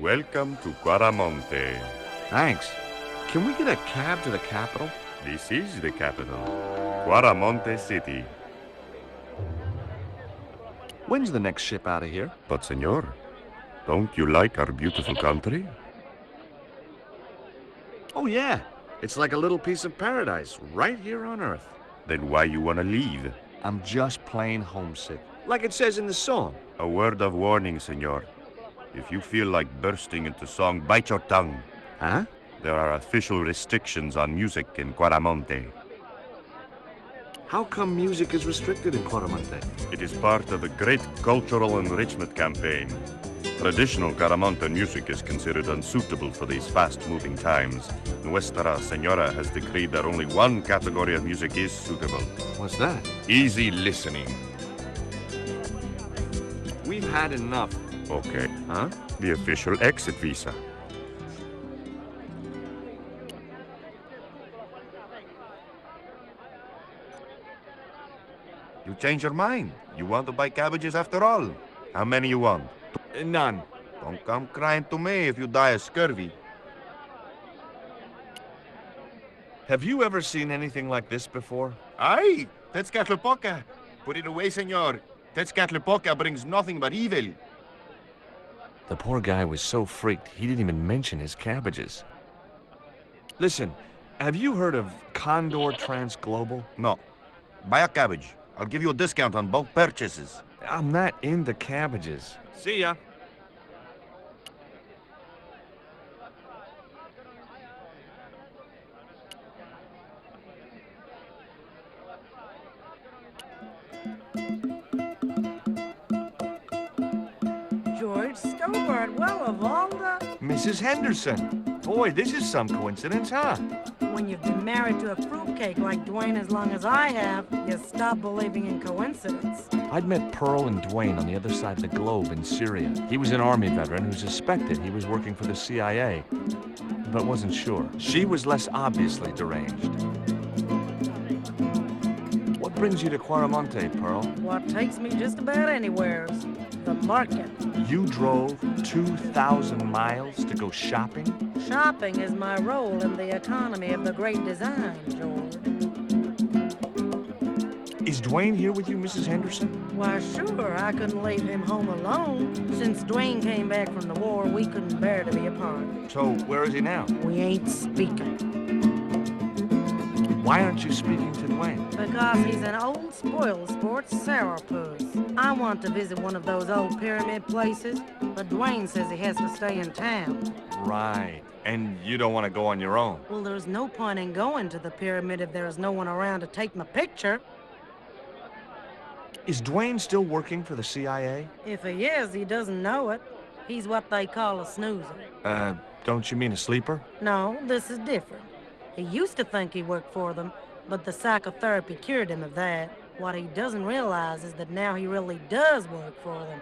Welcome to Guaramonte. Thanks. Can we get a cab to the capital? This is the capital, Guaramonte City. When's the next ship out of here? But senor, don't you like our beautiful country? Oh, yeah. It's like a little piece of paradise right here on Earth. Then why you wanna leave? I'm just plain homesick. Like it says in the song. A word of warning, senor. If you feel like bursting into song, bite your tongue. Huh? There are official restrictions on music in Guaramonte. How come music is restricted in Guaramonte? It is part of a great cultural enrichment campaign. Traditional Guaramonte music is considered unsuitable for these fast-moving times. Nuestra Señora has decreed that only one category of music is suitable. What's that? Easy listening. We've had enough. Okay. Huh? The official exit visa. You changed your mind. You want to buy cabbages after all. How many you want? None. Don't come crying to me if you die of scurvy. Have you ever seen anything like this before? Aye, Tezcatlipoca. Put it away, senor. Tezcatlipoca brings nothing but evil. The poor guy was so freaked, he didn't even mention his cabbages. Listen, have you heard of Condor Transglobal? No. Buy a cabbage. I'll give you a discount on both purchases. I'm not into cabbages. See ya. George Stobbart, well, of all the... Mrs. Henderson. Boy, this is some coincidence, huh? When you've been married to a fruitcake like Dwayne as long as I have, you stop believing in coincidence. I'd met Pearl and Dwayne on the other side of the globe in Syria. He was an Army veteran who suspected he was working for the CIA, but wasn't sure. She was less obviously deranged. What brings you to Guaramonte, Pearl? What takes me just about anywheres? The market. You drove 2,000 miles to go shopping? Shopping is my role in the economy of the great design, George. Is Dwayne here with you, Mrs. Henderson? Why, sure, I couldn't leave him home alone. Since Dwayne came back from the war, we couldn't bear to be apart. So, where is he now? We ain't speaking. Why aren't you speaking to Dwayne? Because he's an old spoil sport sourpuss. I want to visit one of those old pyramid places, but Dwayne says he has to stay in town. Right. And you don't want to go on your own? Well, there's no point in going to the pyramid if there's no one around to take my picture. Is Dwayne still working for the CIA? If he is, he doesn't know it. He's what they call a snoozer. Don't you mean a sleeper? No, this is different. He used to think he worked for them, but the psychotherapy cured him of that. What he doesn't realize is that now he really does work for them.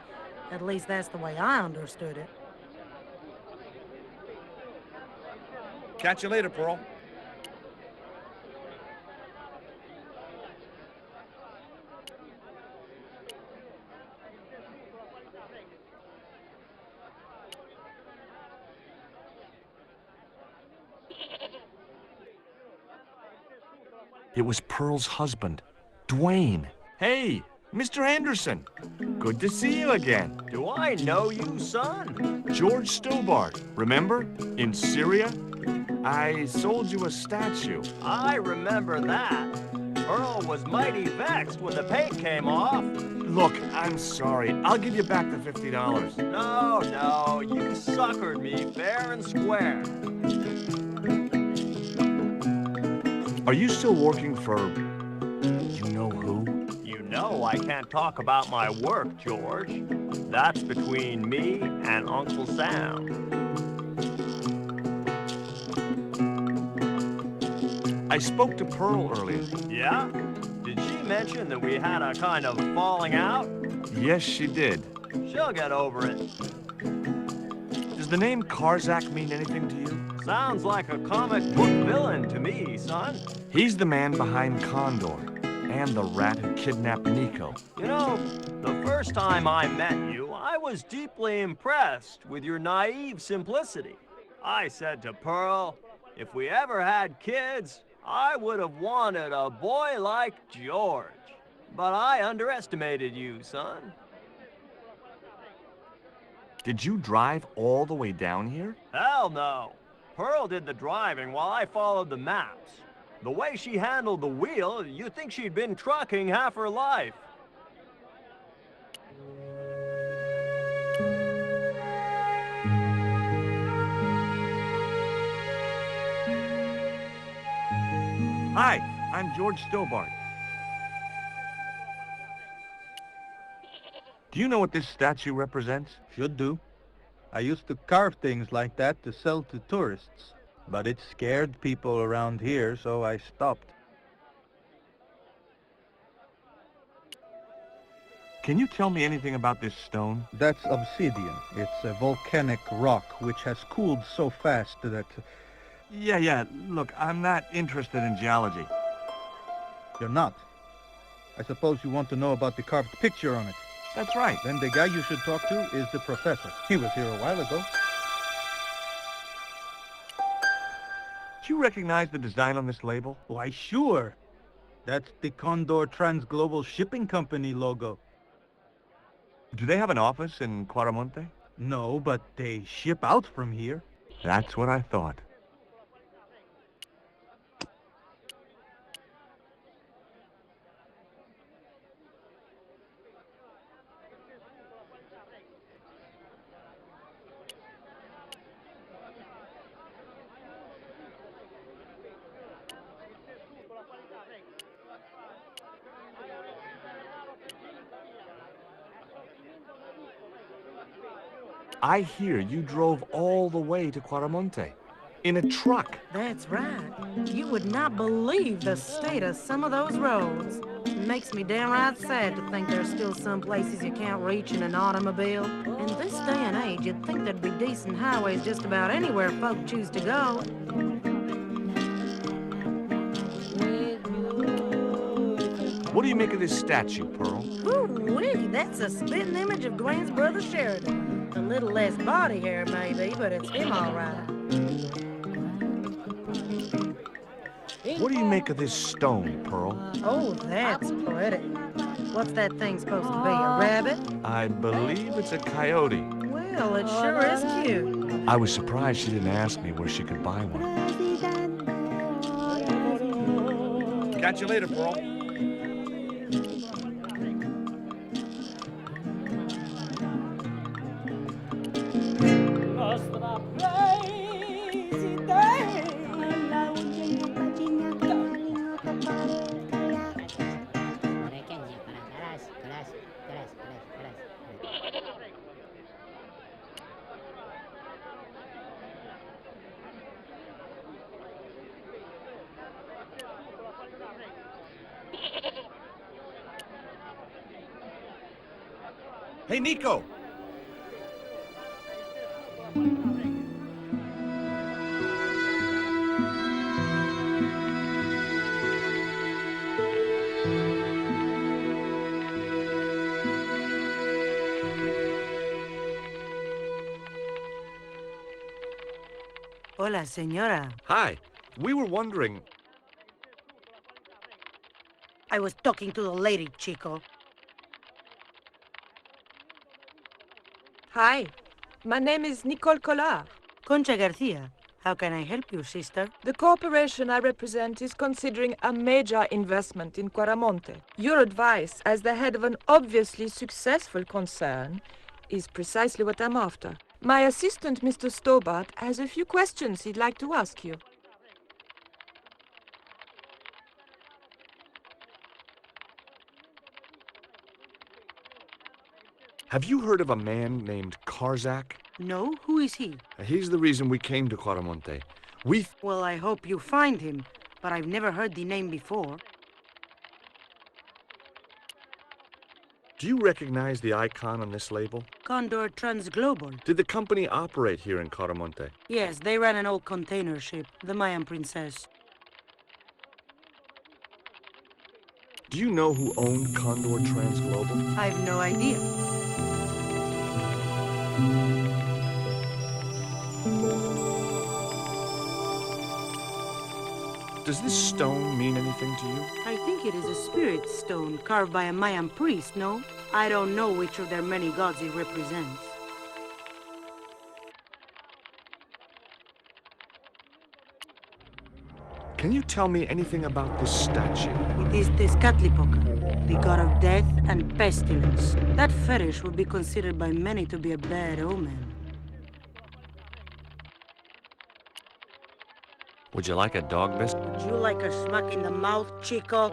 At least that's the way I understood it. Catch you later, Pearl. It was Pearl's husband, Dwayne. Hey, Mr. Henderson. Good to see you again. Do I know you, son? George Stobbart, remember? In Syria? I sold you a statue. I remember that. Pearl was mighty vexed when the paint came off. Look, I'm sorry. I'll give you back the $50. No, you suckered me fair and square. Are you still working for... you know who? You know I can't talk about my work, George. That's between me and Uncle Sam. I spoke to Pearl earlier. Yeah? Did she mention that we had a kind of falling out? Yes, she did. She'll get over it. Does the name Karzak mean anything to you? Sounds like a comic book villain to me, son. He's the man behind Condor and the rat who kidnapped Nico. You know, the first first time I met you, I was deeply impressed with your naive simplicity. I said to Pearl, if we ever had kids, I would have wanted a boy like George. But I underestimated you, son. Did you drive all the way down here? Hell no. Pearl did the driving while I followed the maps. The way she handled the wheel, you'd think she'd been trucking half her life. Hi, I'm George Stobbart. Do you know what this statue represents? Should do. I used to carve things like that to sell to tourists. But it scared people around here, so I stopped. Can you tell me anything about this stone? That's obsidian. It's a volcanic rock which has cooled so fast that... Yeah. Look, I'm not interested in geology. You're not. I suppose you want to know about the carved picture on it. That's right. Then the guy you should talk to is the professor. He was here a while ago. Do you recognize the design on this label? Why, sure. That's the Condor Transglobal Shipping Company logo. Do they have an office in Quaramonte? No, but they ship out from here. That's what I thought. I hear you drove all the way to Quaramonte in a truck. That's right. You would not believe the state of some of those roads. It makes me downright sad to think there's still some places you can't reach in an automobile. In this day and age, you'd think there'd be decent highways just about anywhere folk choose to go. What do you make of this statue, Pearl? Ooh-wee, that's a spitting image of Gwen's brother Sheridan. A little less body hair, maybe, but it's him all right. What do you make of this stone, Pearl? Oh, that's pretty. What's that thing supposed to be, a rabbit? I believe it's a coyote. Well, it sure is cute. I was surprised she didn't ask me where she could buy one. Catch you later, Pearl. Hey, Nico! Hola, señora. Hi. We were wondering... I was talking to the lady, Chico. Hi, my name is Nicole Collard. Concha Garcia. How can I help you, sister? The corporation I represent is considering a major investment in Quaramonte. Your advice, as the head of an obviously successful concern, is precisely what I'm after. My assistant, Mr. Stobbart, has a few questions he'd like to ask you. Have you heard of a man named Karzak? No? Who is he? He's the reason we came to Quaramonte. Well, I hope you find him, but I've never heard the name before. Do you recognize the icon on this label? Condor Transglobal. Did the company operate here in Quaramonte? Yes, they ran an old container ship, the Mayan Princess. Do you know who owned Condor Transglobal? I have no idea. Does this stone mean anything to you? I think it is a spirit stone carved by a Mayan priest, no? I don't know which of their many gods it represents. Can you tell me anything about this statue? It is Tezcatlipoca, the god of death and pestilence. That fetish would be considered by many to be a bad omen. Would you like a dog biscuit? Would you like a smack in the mouth, Chico?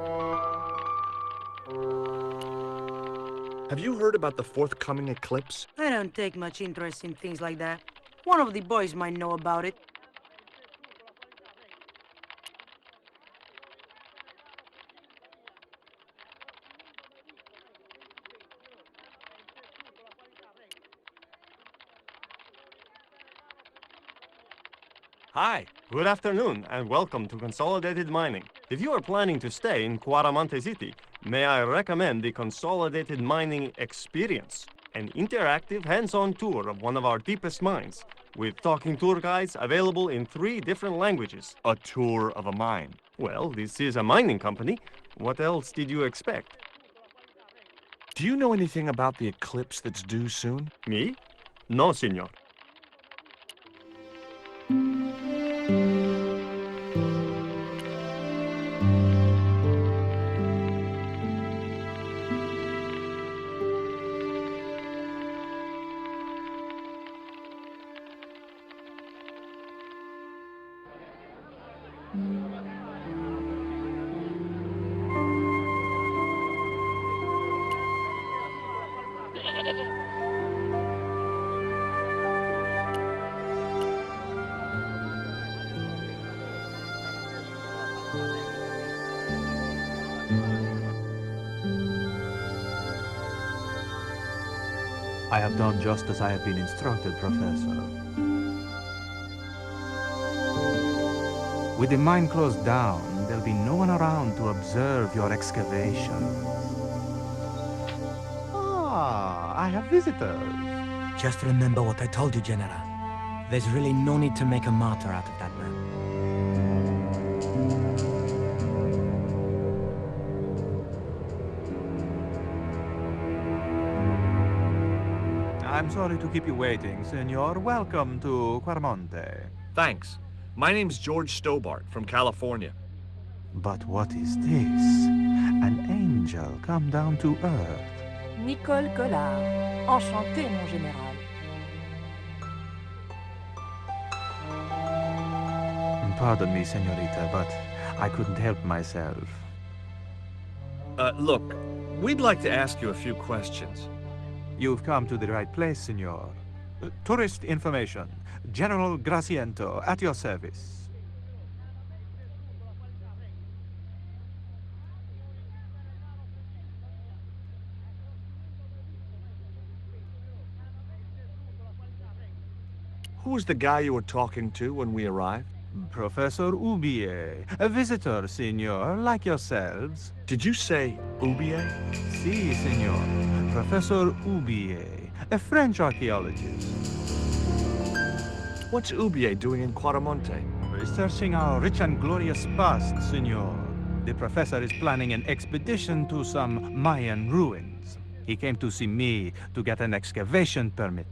Have you heard about the forthcoming eclipse? I don't take much interest in things like that. One of the boys might know about it. Hi. Good afternoon, and welcome to Consolidated Mining. If you are planning to stay in Cuaramonte City, may I recommend the Consolidated Mining Experience, an interactive, hands-on tour of one of our deepest mines, with talking tour guides available in 3 different languages. A tour of a mine. Well, this is a mining company. What else did you expect? Do you know anything about the eclipse that's due soon? Me? No, senor. I have done just as I have been instructed, Professor. With the mine closed down, there'll be no one around to observe your excavation. Ah, I have visitors. Just remember what I told you, General. There's really no need to make a martyr out of that man. I'm sorry to keep you waiting, Senor. Welcome to Cuaramonte. Thanks. My name's George Stobbart from California. But what is this? An angel come down to earth. Nicole Collard. Enchantée, mon général. Pardon me, senorita, but I couldn't help myself. Look, we'd like to ask you a few questions. You've come to the right place, senor. Tourist information. General Graciento, at your service. Who was the guy you were talking to when we arrived? Professor Oubier, a visitor, senor, like yourselves. Did you say Oubier? Si, senor. Professor Oubier, a French archaeologist. What's Oubier doing in Cuaramonte? Researching our rich and glorious past, senor. The professor is planning an expedition to some Mayan ruins. He came to see me to get an excavation permit.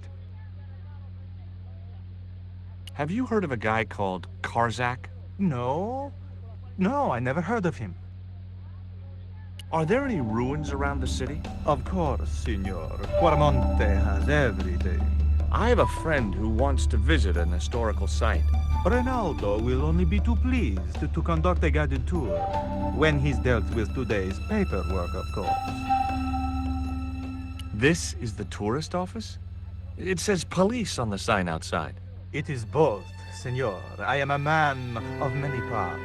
Have you heard of a guy called Karzak? No. No, I never heard of him. Are there any ruins around the city? Of course, senor. Cuaramonte has everything. I have a friend who wants to visit an historical site. Ronaldo will only be too pleased to conduct a guided tour, when he's dealt with today's paperwork, of course. This is the tourist office? It says police on the sign outside. It is both, senor. I am a man of many parts.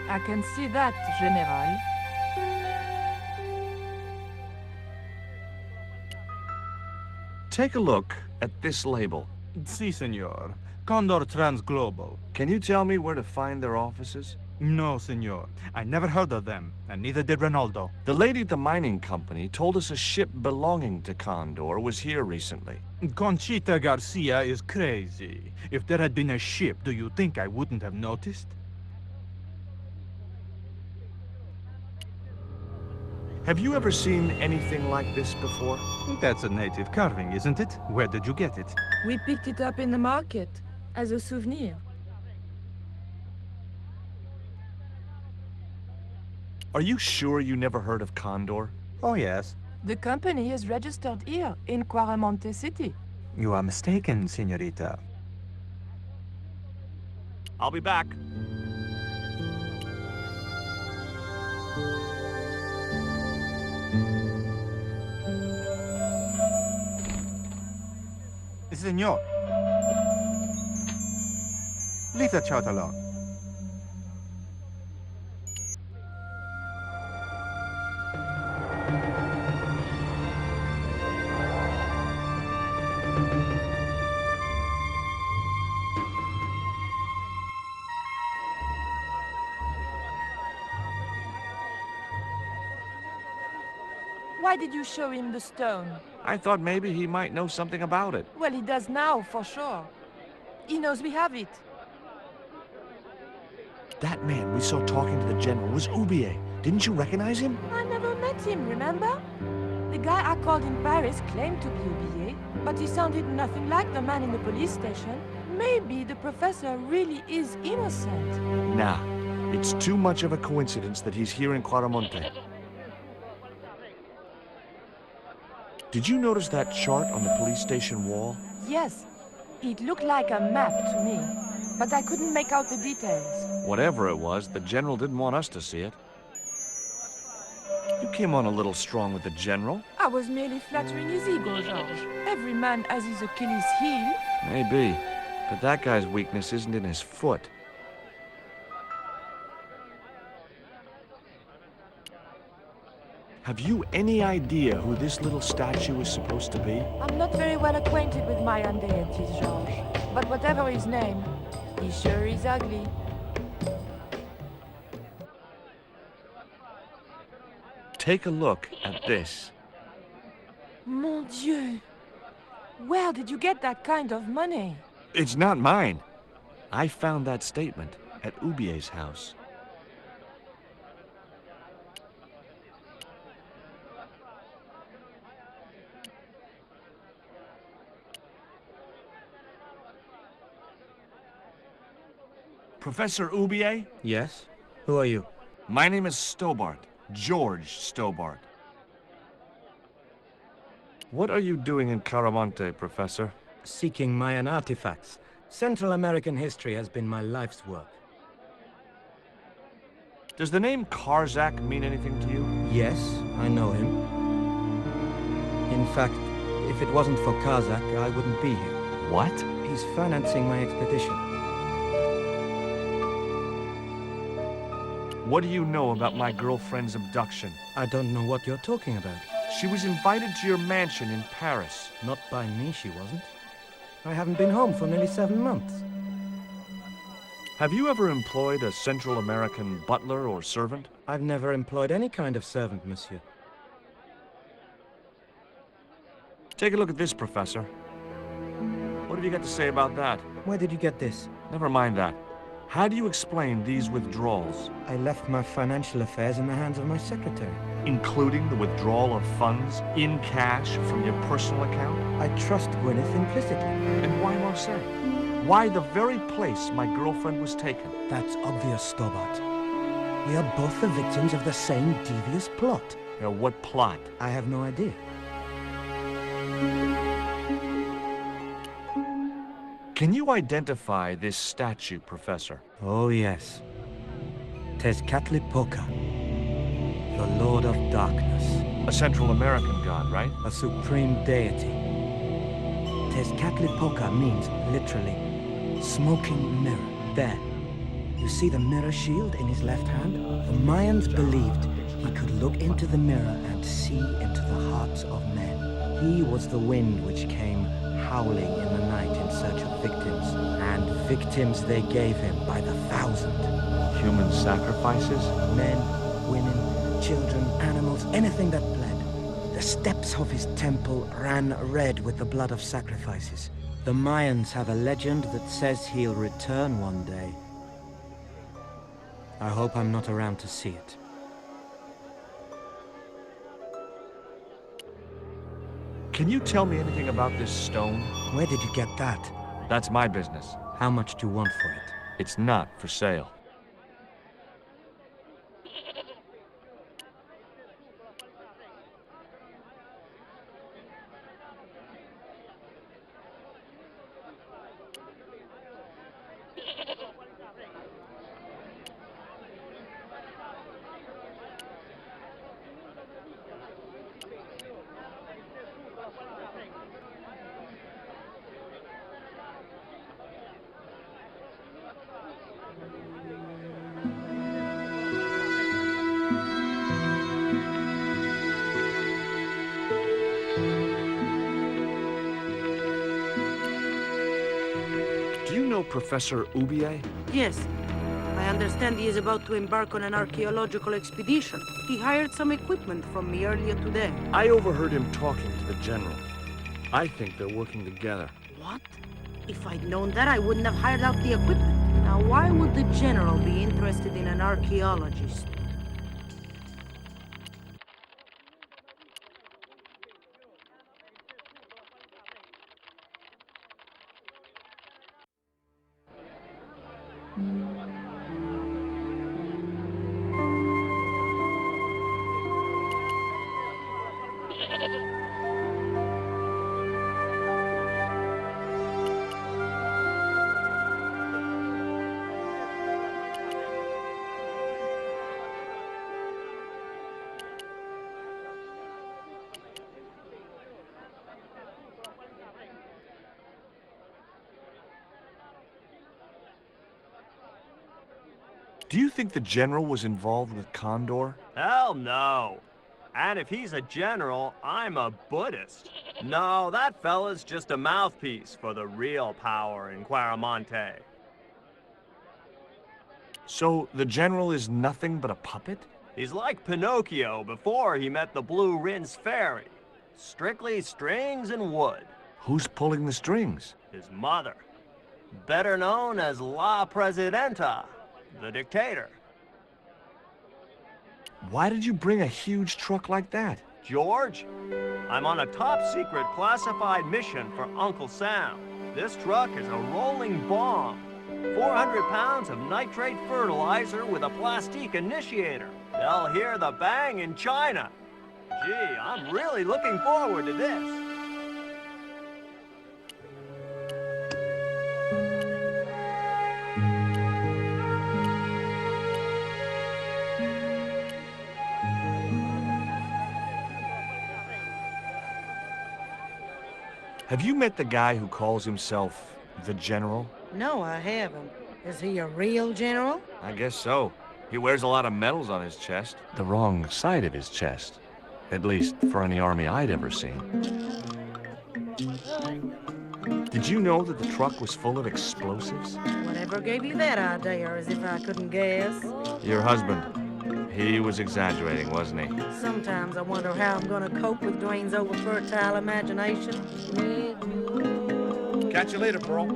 I can see that, General. Take a look at this label. Si, senor. Condor Transglobal. Can you tell me where to find their offices? No, senor. I never heard of them, and neither did Ronaldo. The lady at the mining company told us a ship belonging to Condor was here recently. Conchita Garcia is crazy. If there had been a ship, do you think I wouldn't have noticed? Have you ever seen anything like this before? That's a native carving, isn't it? Where did you get it? We picked it up in the market as a souvenir. Are you sure you never heard of Condor? Oh, yes. The company is registered here in Quaramonte City. You are mistaken, senorita. I'll be back. Senor. Leave that child alone. Why did you show him the stone? I thought maybe he might know something about it. Well, he does now, for sure. He knows we have it. That man we saw talking to the general was Ubier. Didn't you recognize him? I never met him, remember? The guy I called in Paris claimed to be Ubier, but he sounded nothing like the man in the police station. Maybe the professor really is innocent. Nah, it's too much of a coincidence that he's here in Quaramonte. Did you notice that chart on the police station wall? Yes, it looked like a map to me, but I couldn't make out the details. Whatever it was, the general didn't want us to see it. You came on a little strong with the general. I was merely flattering his ego, George. Every man has his Achilles heel. Maybe, but that guy's weakness isn't in his foot. Have you any idea who this little statue is supposed to be? I'm not very well acquainted with Mayan deities, George. But whatever his name, he sure is ugly. Take a look at this. Mon Dieu! Where did you get that kind of money? It's not mine. I found that statement at Ubier's house. Professor Ubier? Yes? Who are you? My name is Stobbart. George Stobbart. What are you doing in Caramonte, Professor? Seeking Mayan artifacts. Central American history has been my life's work. Does the name Karzak mean anything to you? Yes, I know him. In fact, if it wasn't for Kazakh, I wouldn't be here. What? He's financing my expedition. What do you know about my girlfriend's abduction? I don't know what you're talking about. She was invited to your mansion in Paris. Not by me, she wasn't. I haven't been home for nearly 7 months. Have you ever employed a Central American butler or servant? I've never employed any kind of servant, monsieur. Take a look at this, Professor. What have you got to say about that? Where did you get this? Never mind that. How do you explain these withdrawals? I left my financial affairs in the hands of my secretary. Including the withdrawal of funds in cash from your personal account? I trust Gwyneth implicitly. And why Marseille? Why the very place my girlfriend was taken? That's obvious, Stobbart. We are both the victims of the same devious plot. What plot? I have no idea. Can you identify this statue, Professor? Oh, yes. Tezcatlipoca, the Lord of Darkness. A Central American god, right? A supreme deity. Tezcatlipoca means, literally, smoking mirror. There. You see the mirror shield in his left hand? The Mayans believed he could look into the mirror and see into the hearts of men. He was the wind which came howling in the night in search of victims, and victims they gave him by the thousand. Human sacrifices? Men, women, children, animals, anything that bled. The steps of his temple ran red with the blood of sacrifices. The Mayans have a legend that says he'll return one day. I hope I'm not around to see it. Can you tell me anything about this stone? Where did you get that? That's my business. How much do you want for it? It's not for sale. Do you know Professor Ubier? Yes. I understand he is about to embark on an archaeological expedition. He hired some equipment from me earlier today. I overheard him talking to the general. I think they're working together. What? If I'd known that, I wouldn't have hired out the equipment. Now, why would the general be interested in an archaeologist? Do you think the general was involved with Condor? Hell no. And if he's a general, I'm a Buddhist. No, that fella's just a mouthpiece for the real power in Quaramonte. So the general is nothing but a puppet? He's like Pinocchio before he met the Blue Rinse Fairy. Strictly strings and wood. Who's pulling the strings? His mother. Better known as La Presidenta, the dictator. Why did you bring a huge truck like that? George, I'm on a top-secret classified mission for Uncle Sam. This truck is a rolling bomb. 400 pounds of nitrate fertilizer with a plastique initiator. They'll hear the bang in China. Gee, I'm really looking forward to this. Have you met the guy who calls himself the General? No, I haven't. Is he a real general? I guess so. He wears a lot of medals on his chest. The wrong side of his chest. At least for any army I'd ever seen. Did you know that the truck was full of explosives? Whatever gave you that idea, as if I couldn't guess? Your husband. He was exaggerating, wasn't he? Sometimes I wonder how I'm gonna cope with Dwayne's over-fertile imagination. Catch you later, Pearl.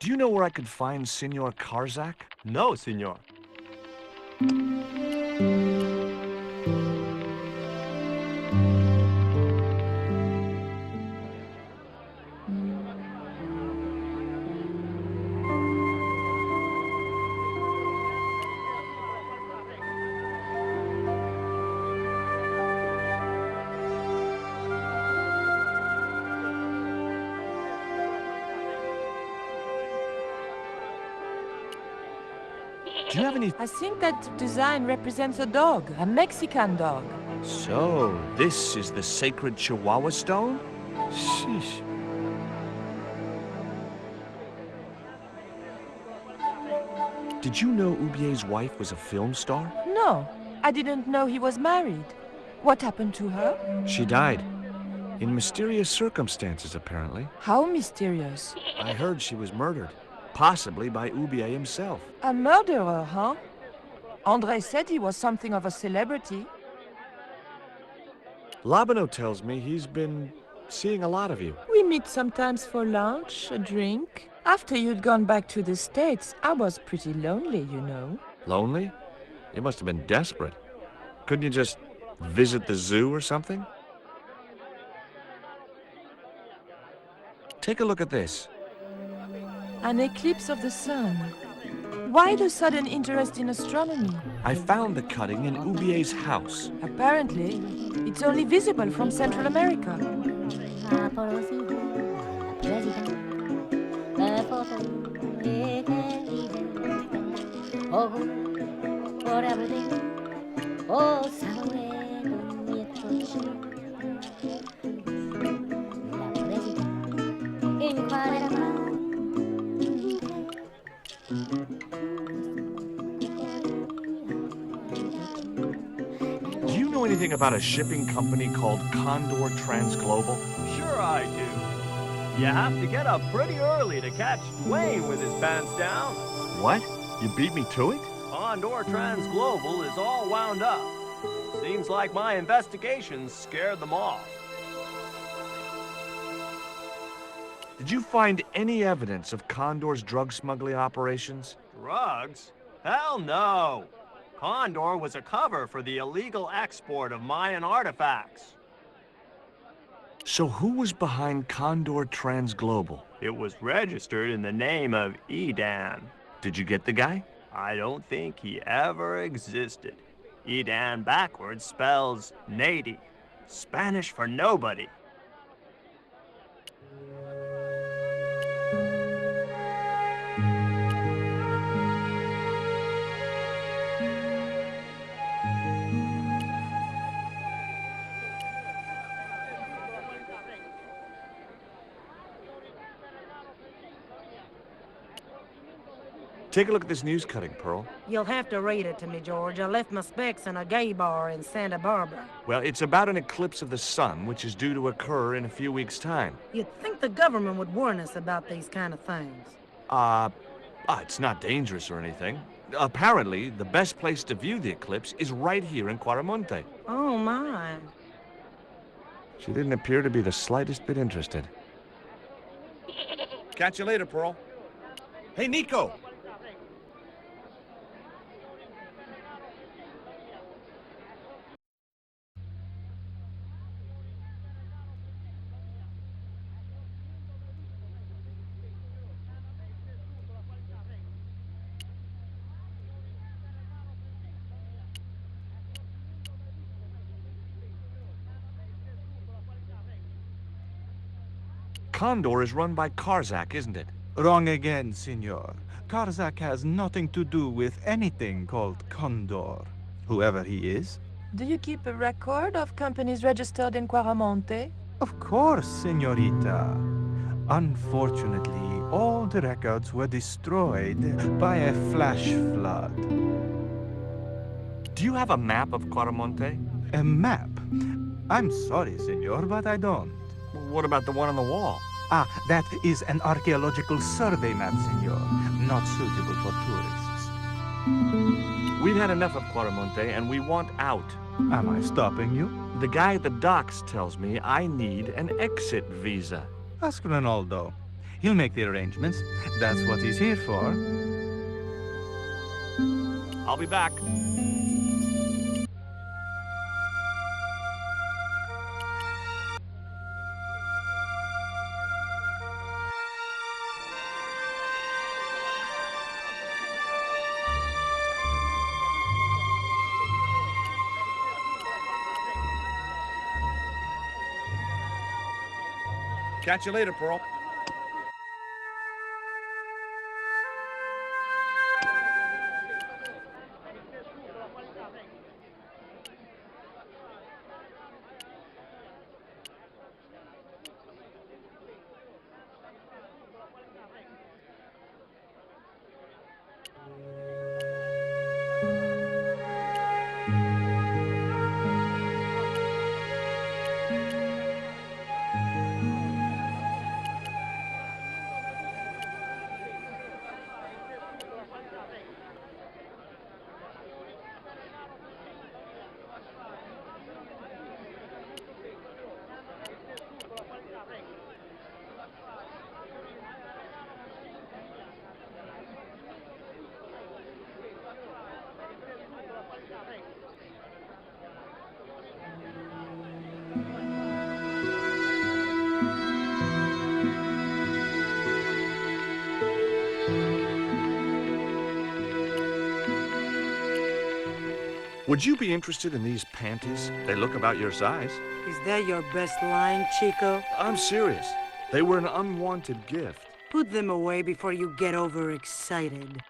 Do you know where I could find Senor Karzak? No, senor. Do you have any... I think that design represents a dog, a Mexican dog. So, this is the sacred Chihuahua stone? Sheesh. Did you know Ubier's wife was a film star? No, I didn't know he was married. What happened to her? She died. In mysterious circumstances, apparently. How mysterious. I heard she was murdered. Possibly by Ubier himself. A murderer, huh? André said he was something of a celebrity. Labano tells me he's been seeing a lot of you. We meet sometimes for lunch, a drink. After you'd gone back to the States, I was pretty lonely, you know. Lonely? You must have been desperate. Couldn't you just visit the zoo or something? Take a look at this. An eclipse of the sun. Why the sudden interest in astronomy? I found the cutting in Ubier's house. Apparently, it's only visible from Central America. Do you know anything about a shipping company called Condor Transglobal? Sure I do. You have to get up pretty early to catch Dwayne with his pants down. What? You beat me to it? Condor Transglobal is all wound up. Seems like my investigations scared them off. Did you find any evidence of Condor's drug smuggling operations? Drugs? Hell no! Condor was a cover for the illegal export of Mayan artifacts. So who was behind Condor Transglobal? It was registered in the name of Edan. Did you get the guy? I don't think he ever existed. Edan backwards spells Nady, Spanish for nobody. Take a look at this news cutting, Pearl. You'll have to read it to me, George. I left my specs in a gay bar in Santa Barbara. Well, it's about an eclipse of the sun, which is due to occur in a few weeks' time. You'd think the government would warn us about these kind of things. It's not dangerous or anything. Apparently, the best place to view the eclipse is right here in Quaramonte. Oh, my. She didn't appear to be the slightest bit interested. Catch you later, Pearl. Hey, Nico! Condor is run by Karzak, isn't it? Wrong again, senor. Karzak has nothing to do with anything called Condor. Whoever he is. Do you keep a record of companies registered in Quaramonte? Of course, senorita. Unfortunately, all the records were destroyed by a flash flood. Do you have a map of Quaramonte? A map? I'm sorry, senor, but I don't. What about the one on the wall? Ah, that is an archaeological survey map, senor. Not suitable for tourists. We've had enough of Quaramonte, and we want out. Am I stopping you? The guy at the docks tells me I need an exit visa. Ask Ronaldo. He'll make the arrangements. That's what he's here for. I'll be back. Catch you later, Pearl. Would you be interested in these panties? They look about your size. Is that your best line, Chico? I'm serious. They were an unwanted gift. Put them away before you get overexcited.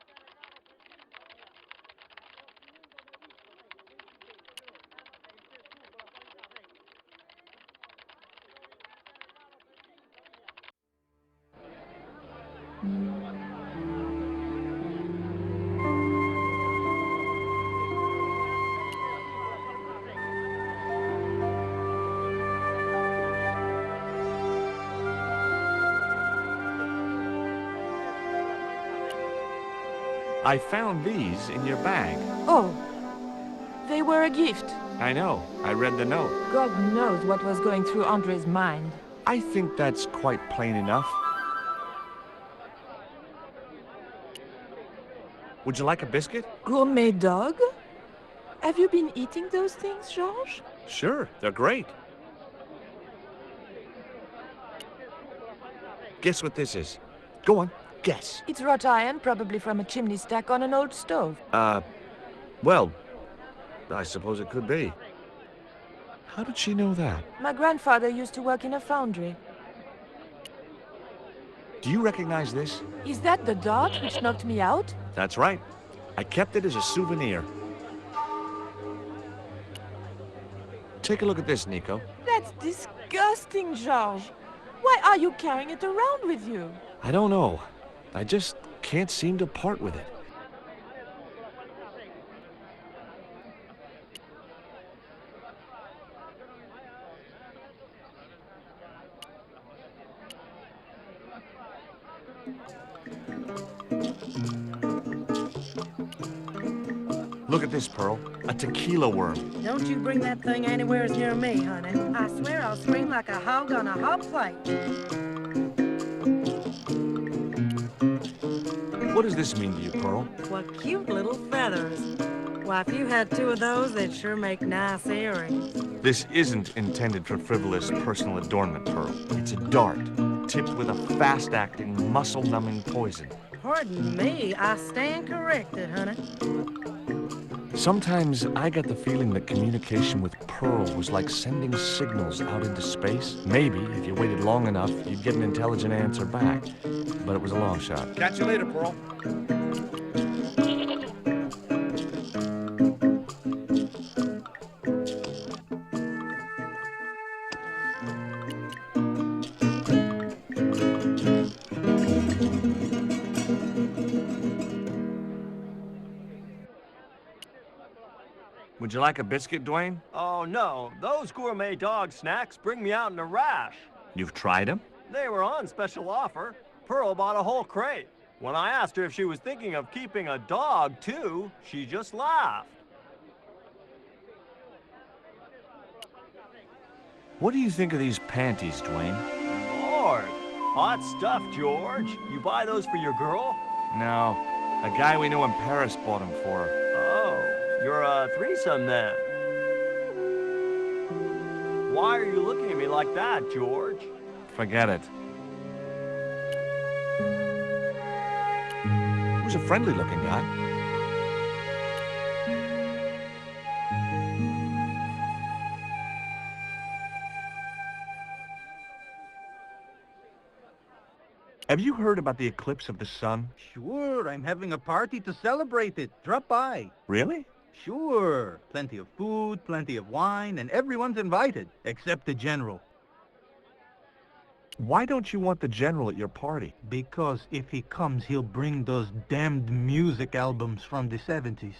I found these in your bag. Oh, they were a gift. I know. I read the note. God knows what was going through Andre's mind. I think that's quite plain enough. Would you like a biscuit? Gourmet dog? Have you been eating those things, George? Sure, they're great. Guess what this is? Go on, guess. It's wrought iron, probably from a chimney stack on an old stove. Well, I suppose it could be. How did she know that? My grandfather used to work in a foundry. Do you recognize this? Is that the dart which knocked me out? That's right. I kept it as a souvenir. Take a look at this, Nico. That's disgusting, George. Why are you carrying it around with you? I don't know. I just can't seem to part with it. Look at this, Pearl. A tequila worm. Don't you bring that thing anywhere near me, honey. I swear I'll scream like a hog on a hog plate. What does this mean to you, Pearl? What cute little feathers. Why, if you had two of those, they'd sure make nice earrings. This isn't intended for frivolous personal adornment, Pearl. It's a dart, tipped with a fast-acting, muscle-numbing poison. Pardon me, I stand corrected, honey. Sometimes I get the feeling that communication with Pearl was like sending signals out into space. Maybe, if you waited long enough, you'd get an intelligent answer back. But it was a long shot. Catch you later, Pearl. Would you like a biscuit, Dwayne? Oh, no. Those gourmet dog snacks bring me out in a rash. You've tried them? They were on special offer. Pearl bought a whole crate. When I asked her if she was thinking of keeping a dog, too, she just laughed. What do you think of these panties, Dwayne? Lord, hot stuff, George. You buy those for your girl? No. A guy we knew in Paris bought them for her. Oh, you're a threesome then. Why are you looking at me like that, George? Forget it. He was a friendly-looking guy. Have you heard about the eclipse of the sun? Sure, I'm having a party to celebrate it. Drop by. Really? Sure. Plenty of food, plenty of wine, and everyone's invited, except the general. Why don't you want the general at your party? Because if he comes, he'll bring those damned music albums from the 70s.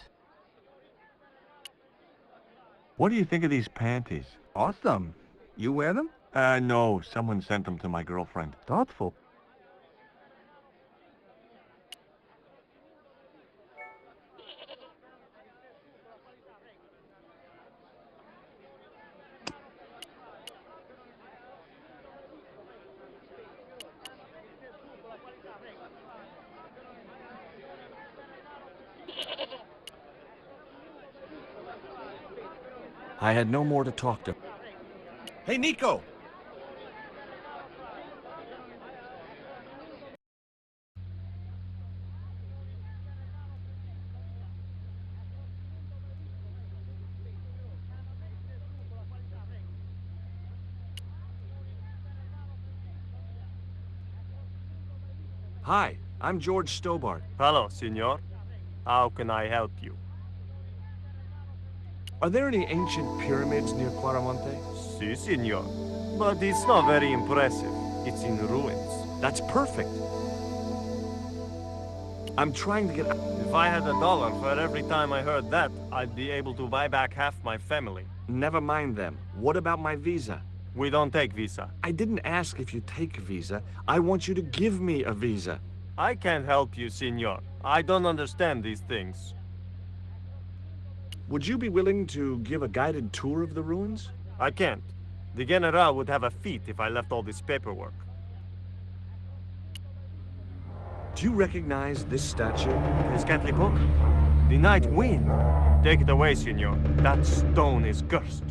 What do you think of these panties? Awesome. You wear them? No. Someone sent them to my girlfriend. Thoughtful. I had no more to talk to. Hey, Nico! Hi, I'm George Stobbart. Hello, senor. How can I help you? Are there any ancient pyramids near Quaramonte? Si, senor. But it's not very impressive. It's in ruins. That's perfect. I'm trying to get... If I had $1 for every time I heard that, I'd be able to buy back half my family. Never mind them. What about my visa? We don't take visa. I didn't ask if you take a visa. I want you to give me a visa. I can't help you, senor. I don't understand these things. Would you be willing to give a guided tour of the ruins? I can't. The General would have a fit if I left all this paperwork. Do you recognize this statue? Tezcatlipoca? The night wind. Take it away, senor. That stone is cursed.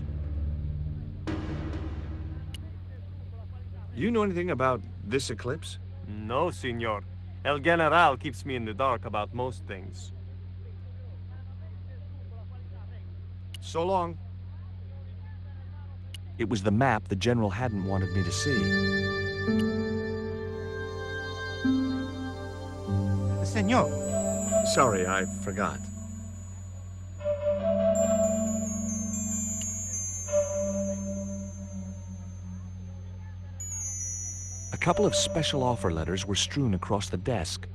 You know anything about this eclipse? No, senor. El General keeps me in the dark about most things. So long. It was the map the General hadn't wanted me to see. Senor. Sorry, I forgot. A couple of special offer letters were strewn across the desk.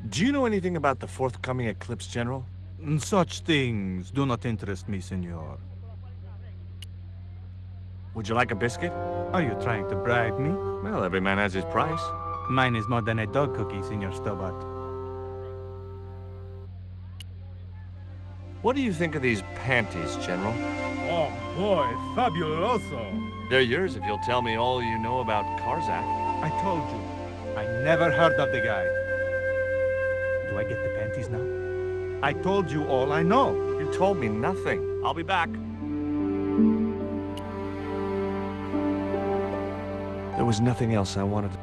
Do you know anything about the forthcoming eclipse, General? Such things do not interest me, senor. Would you like a biscuit? Are you trying to bribe me? Well, every man has his price. Mine is more than a dog cookie, Senor Stobbart. What do you think of these panties, General? Oh boy, fabuloso! They're yours if you'll tell me all you know about Karzak. I told you, I never heard of the guy. Do I get the panties now? I told you all I know. You told me nothing. I'll be back. There was nothing else I wanted to...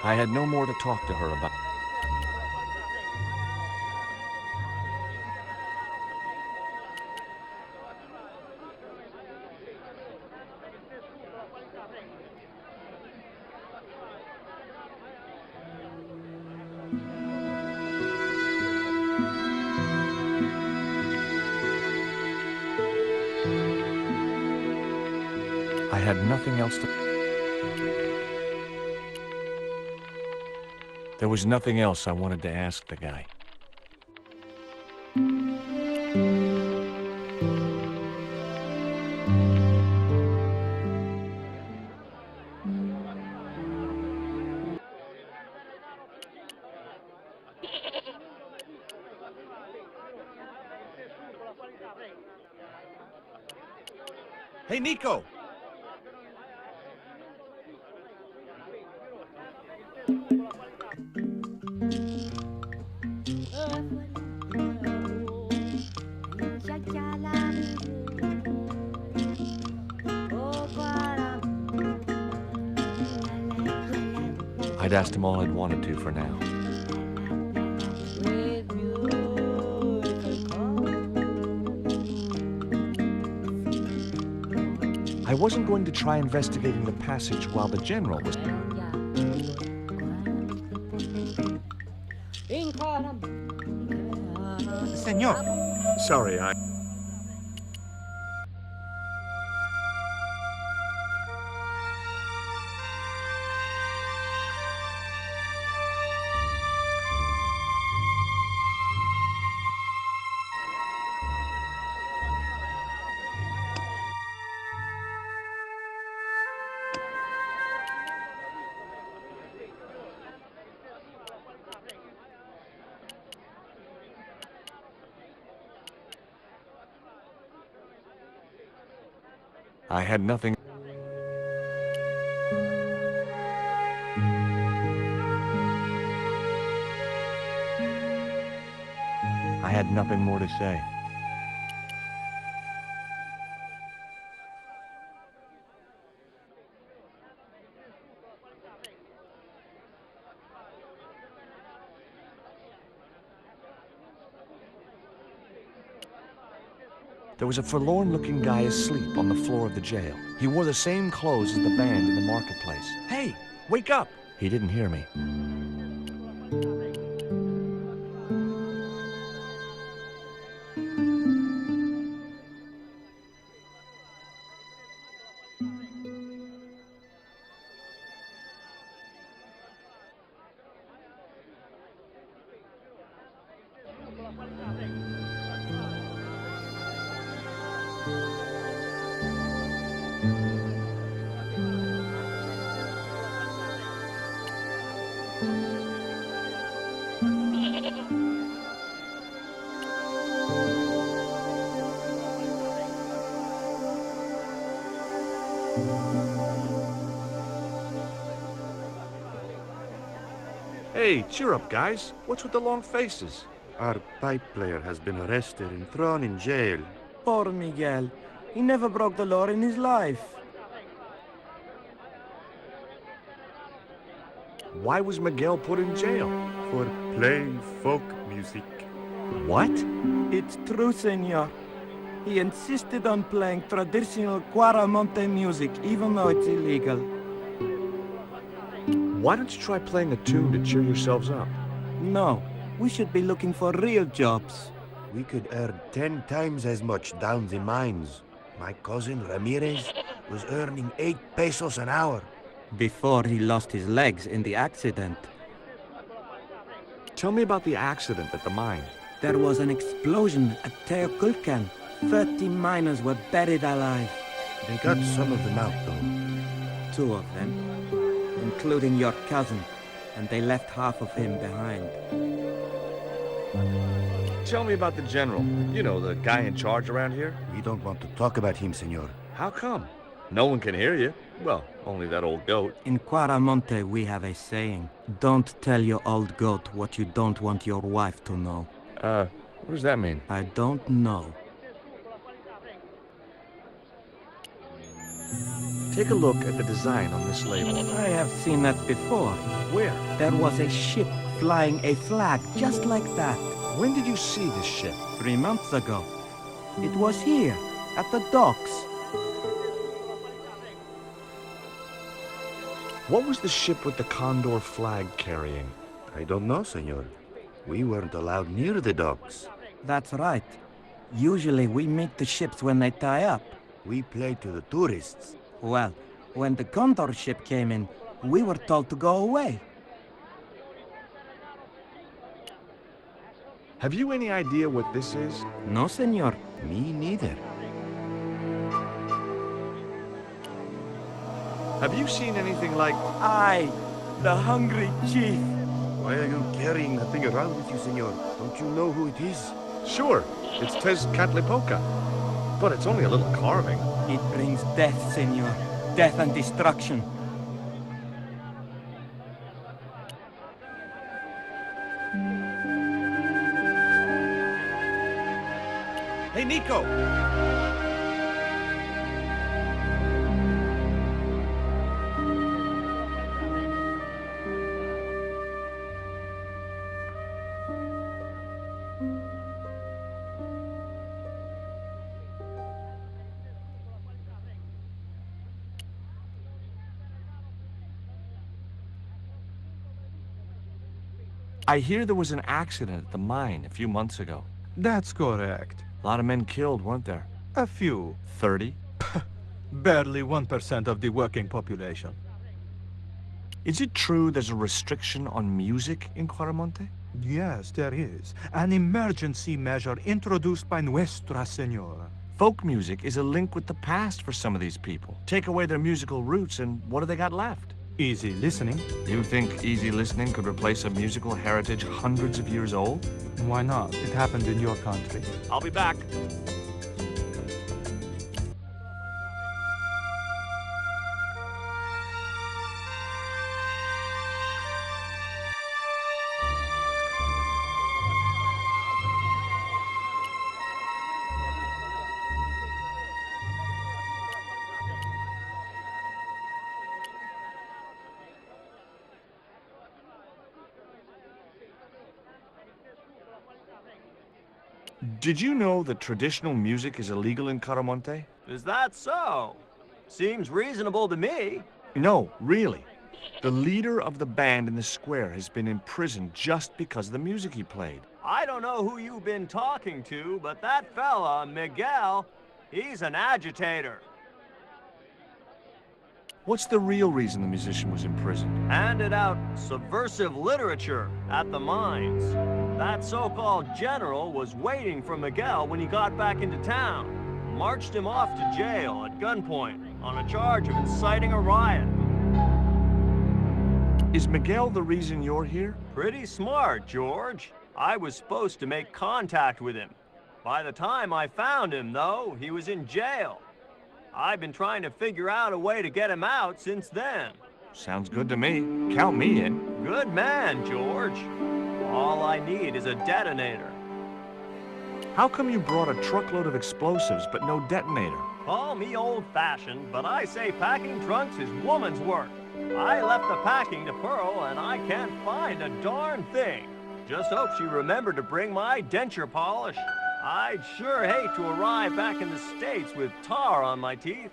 I had no more to talk to her about. I had nothing else to... There was nothing else I wanted to ask the guy. Hey, Nico! I'd asked him all I'd wanted to for now. I wasn't going to try investigating the passage while the General was... Senor. Sorry, I... I had nothing... I had nothing more to say. There was a forlorn-looking guy asleep on the floor of the jail. He wore the same clothes as the band in the marketplace. Hey, wake up! He didn't hear me. Hey, cheer up, guys. What's with the long faces? Our pipe player has been arrested and thrown in jail. Poor Miguel. He never broke the law in his life. Why was Miguel put in jail? For playing folk music. What? It's true, senor. He insisted on playing traditional Cuaramonte music, even though it's illegal. Why don't you try playing a tune to cheer yourselves up? No, we should be looking for real jobs. We could earn 10 times as much down the mines. My cousin Ramirez was earning 8 pesos an hour. Before he lost his legs in the accident. Tell me about the accident at the mine. There was an explosion at Teoculcan. 30 miners were buried alive. They got some of them out, though. 2 of them, including your cousin, and they left half of him behind. Tell me about the general. You know, the guy in charge around here. We don't want to talk about him, senor. How come? No one can hear you. Well, only that old goat. In Cuaramonte, we have a saying. Don't tell your old goat what you don't want your wife to know. What does that mean? I don't know. Take a look at the design on this label. I have seen that before. Where? There was a ship flying a flag just like that. When did you see this ship? 3 months ago. It was here, at the docks. What was the ship with the condor flag carrying? I don't know, senor. We weren't allowed near the docks. That's right. Usually we meet the ships when they tie up. We play to the tourists. Well, when the condor ship came in, we were told to go away. Have you any idea what this is? No, senor. Me neither. Have you seen anything like... I, the hungry chief. Why are you carrying that thing around with you, senor? Don't you know who it is? Sure, it's Tezcatlipoca. But it's only a little carving. It brings death, senor. Death and destruction. Hey, Nico! I hear there was an accident at the mine a few months ago. That's correct. A lot of men killed, weren't there? A few. 30? Barely 1% of the working population. Is it true there's a restriction on music in Cuaramonte? Yes, there is. An emergency measure introduced by Nuestra Senora. Folk music is a link with the past for some of these people. Take away their musical roots and what do they got left? Easy listening. You think easy listening could replace a musical heritage hundreds of years old? Why not? It happened in your country. I'll be back. Did you know that traditional music is illegal in Caramonte? Is that so? Seems reasonable to me. No, really. The leader of the band in the square has been imprisoned just because of the music he played. I don't know who you've been talking to, but that fella, Miguel, he's an agitator. What's the real reason the musician was imprisoned? Handed out subversive literature at the mines. That so-called general was waiting for Miguel when he got back into town. Marched him off to jail at gunpoint on a charge of inciting a riot. Is Miguel the reason you're here? Pretty smart, George. I was supposed to make contact with him. By the time I found him, though, he was in jail. I've been trying to figure out a way to get him out since then. Sounds good to me. Count me in. Good man, George. All I need is a detonator. How come you brought a truckload of explosives but no detonator? Call me old-fashioned, but I say packing trunks is woman's work. I left the packing to Pearl, and I can't find a darn thing. Just hope she remembered to bring my denture polish. I'd sure hate to arrive back in the States with tar on my teeth.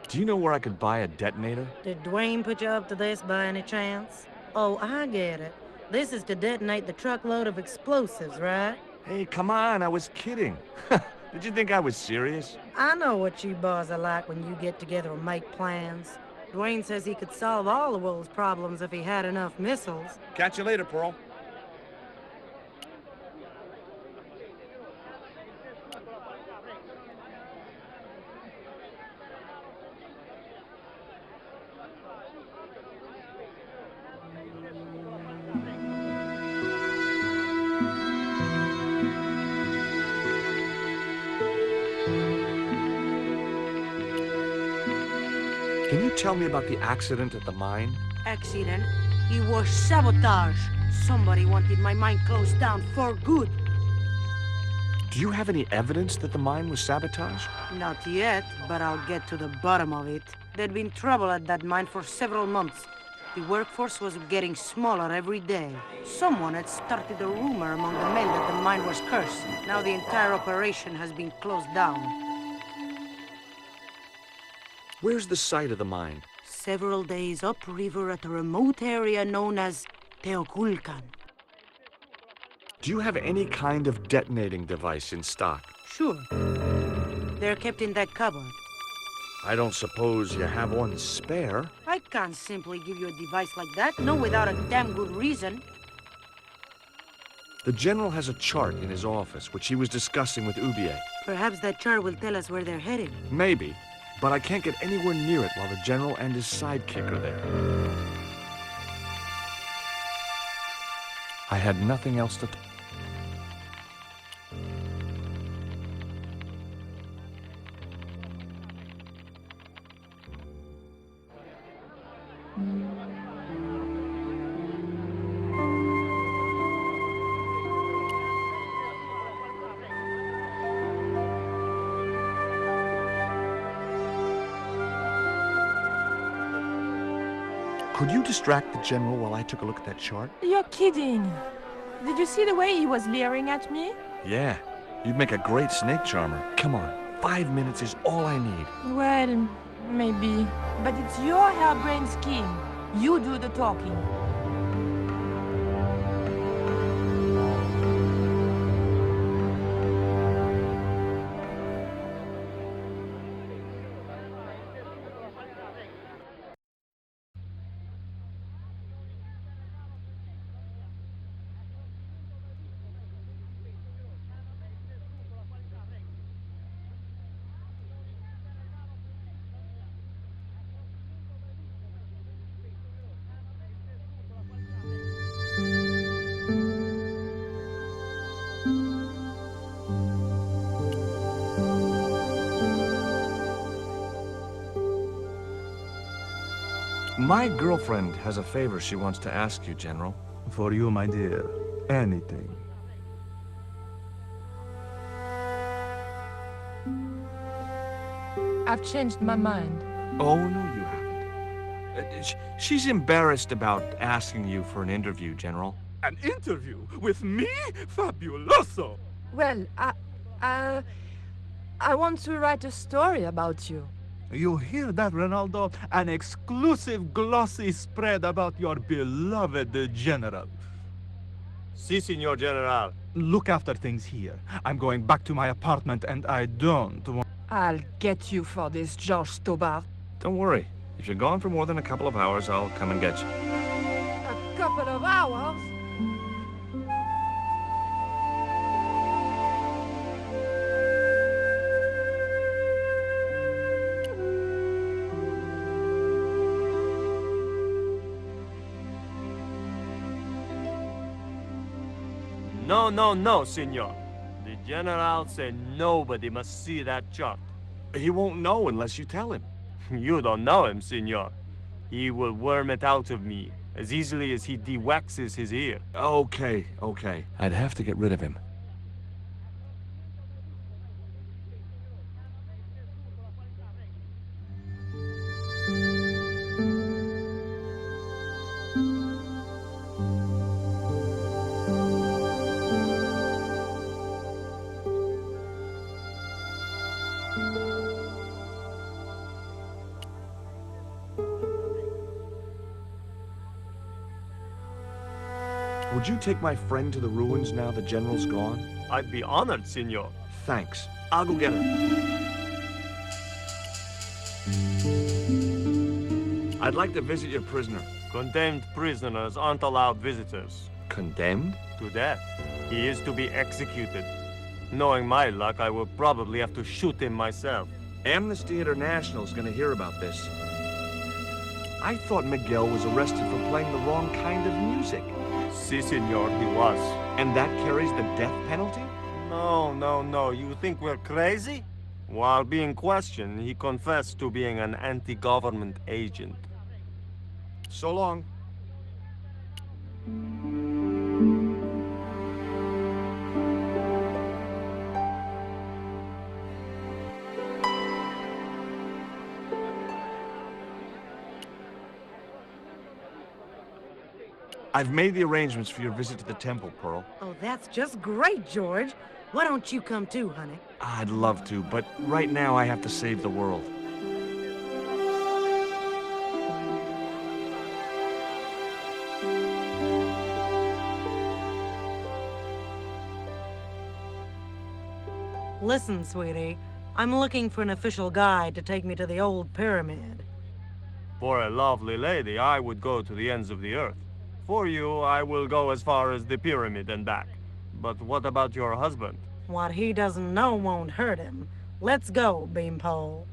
Do you know where I could buy a detonator? Did Dwayne put you up to this by any chance? Oh, I get it. This is to detonate the truckload of explosives, right? Hey, come on, I was kidding. Did you think I was serious? I know what you boys are like when you get together and make plans. Dwayne says he could solve all the world's problems if he had enough missiles. Catch you later, Pearl. Can you tell me about the accident at the mine? Accident? It was sabotage. Somebody wanted my mine closed down for good. Do you have any evidence that the mine was sabotaged? Not yet, but I'll get to the bottom of it. There'd been trouble at that mine for several months. The workforce was getting smaller every day. Someone had started a rumor among the men that the mine was cursed. Now the entire operation has been closed down. Where's the site of the mine? Several days upriver at a remote area known as Teoculcan. Do you have any kind of detonating device in stock? Sure. They're kept in that cupboard. I don't suppose you have one spare? I can't simply give you a device like that, no without a damn good reason. The general has a chart in his office, which he was discussing with Ubier. Perhaps that chart will tell us where they're headed. Maybe, but I can't get anywhere near it while the general and his sidekick are there. I had nothing else to... Could you distract the general while I took a look at that chart? You're kidding. Did you see the way he was leering at me? Yeah, you'd make a great snake charmer. Come on, 5 minutes is all I need. Well, maybe. But it's your harebrained scheme. You do the talking. My girlfriend has a favor she wants to ask you, General. For you, my dear. anything. I've changed my mind. Oh, no, you haven't. She's embarrassed about asking you for an interview, General. An interview with me? Fabuloso! Well, I want to write a story about you. You hear that, Ronaldo? An exclusive glossy spread about your beloved general. Si, Signor General. Look after things here. I'm going back to my apartment and I don't want... I'll get you for this, George Stobbart. Don't worry. If you're gone for more than a couple of hours, I'll come and get you. A couple of hours? No, no, no, Signor. The General said nobody must see that chart. He won't know unless you tell him. You don't know him, Signor. He will worm it out of me as easily as he de-waxes his ear. Okay, okay. I'd have to get rid of him. Would you take my friend to the ruins now the General's gone? I'd be honored, Signor. Thanks. I'll go get her. I'd like to visit your prisoner. Condemned prisoners aren't allowed visitors. Condemned? To death. He is to be executed. Knowing my luck, I will probably have to shoot him myself. Amnesty International's gonna hear about this. I thought Miguel was arrested for playing the wrong kind of music. Si, Signor, he was. And that carries the death penalty? No, no, no. You think we're crazy? While being questioned, he confessed to being an anti-government agent. So long. I've made the arrangements for your visit to the temple, Pearl. Oh, that's just great, George. Why don't you come too, honey? I'd love to, but right now I have to save the world. Listen, sweetie. I'm looking for an official guide to take me to the old pyramid. For a lovely lady, I would go to the ends of the earth. For you, I will go as far as the pyramid and back. But what about your husband? What he doesn't know won't hurt him. Let's go, Beanpole.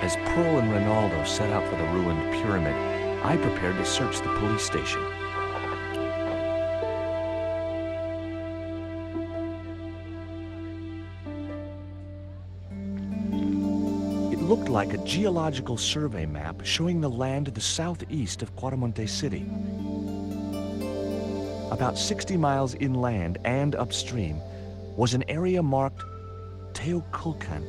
As Pearl and Ronaldo set out for the ruined pyramid, I prepared to search the police station. It looked like a geological survey map showing the land to the southeast of Cuaramonte City. About 60 miles inland and upstream was an area marked Teoculcan.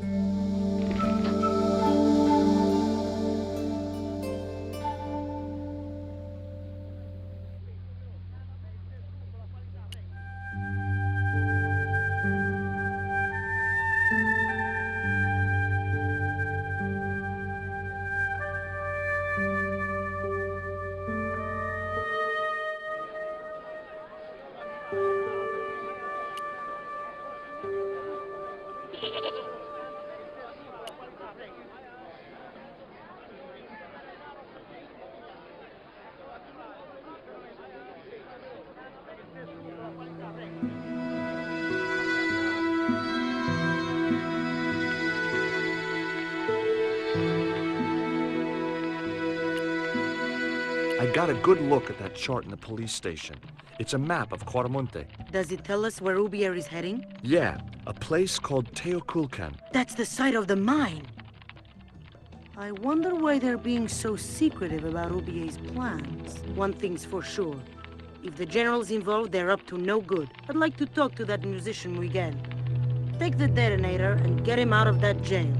I got a good look at that chart in the police station. It's a map of Quaramonte. Does it tell us where Ubier is heading? Yeah, a place called Teoculcan. That's the site of the mine. I wonder why they're being so secretive about Ubier's plans. One thing's for sure. If the general's involved, they're up to no good. I'd like to talk to that musician Miguel. Take the detonator and get him out of that jail.